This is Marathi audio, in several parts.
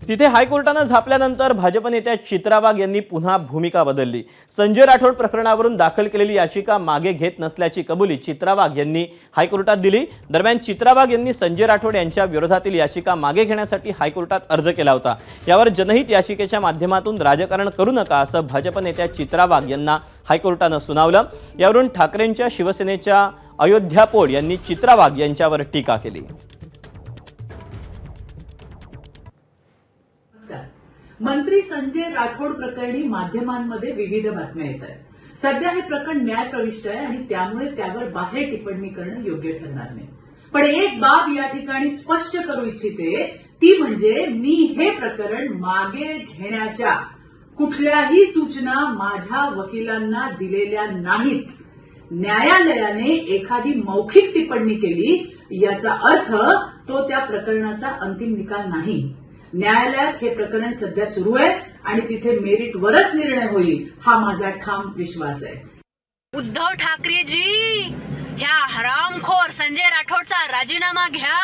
तिथे हायकोर्टानं झापल्यानंतर भाजप नेत्या चित्रा वाघ यांनी पुन्हा भूमिका बदलली। संजय राठोड प्रकरणावरून दाखल केलेली याचिका मागे घेत नसल्याची कबुली चित्रा वाघ यांनी हायकोर्टात दिली। दरम्यान चित्रा वाघ यांनी संजय राठोड यांच्या विरोधातील याचिका मागे घेण्यासाठी हायकोर्टात अर्ज केला होता। यावर जनहित याचिकेच्या माध्यमातून राजकारण करू नका असं भाजप नेत्या चित्रा वाघ यांना हायकोर्टानं सुनावलं। यावरून ठाकरेंच्या शिवसेनेच्या अयोध्या पोळ यांनी चित्रा वाघ यांच्यावर टीका केली। मंत्री संजय राठोड प्रकरणी माध्यमांमध्ये विविध बातम्या येत आहेत। सध्या हे प्रकरण न्यायप्रविष्ट आहे आणि त्यामुळे त्यावर बाहेर टिप्पणी करणं योग्य ठरणार नाही। पण एक बाब या ठिकाणी स्पष्ट करू इच्छिते, ती म्हणजे मी हे प्रकरण मागे घेण्याच्या कुठल्याही सूचना माझ्या वकिलांना दिलेल्या नाहीत। न्यायालयाने एखादी मौखिक टिप्पणी केली याचा अर्थ तो त्या प्रकरणाचा अंतिम निकाल नाही। न्यायालयात हे प्रकरण सध्या सुरू आहे आणि तिथे मेरिटवरच निर्णय होईल हा माझा ठाम विश्वास आहे। उद्धव ठाकरेजी, ह्या हरामखोर संजय राठोडचा राजीनामा घ्या।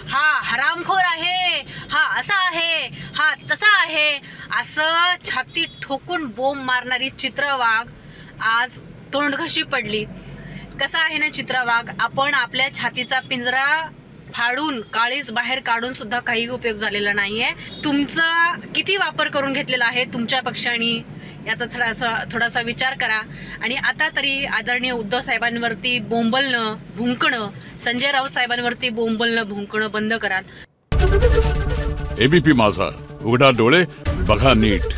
हा हरामखोर आहे, हा असा आहे, हा तसा आहे असं छाती ठोकून बोंब मारणारी चित्रा वाघ आज तोंडघशी पडली। कसा आहे ना चित्रा वाघ, आपण आपल्या छातीचा पिंजरा फाडून काळीज बाहेर काढून सुद्धा काही उपयोग झालेला नाहीये। तुमचा किती वापर करून घेतलेला आहे तुमच्या पक्षाने याचा थोडासा विचार करा आणि आता तरी आदरणीय उद्धव साहेबांवरती बोंबलणं भुंकणं, संजय राऊत साहेबांवरती बोंबलणं भुंकणं बंद करा। एबीपी माझा, उघडा डोळे बघा नीट।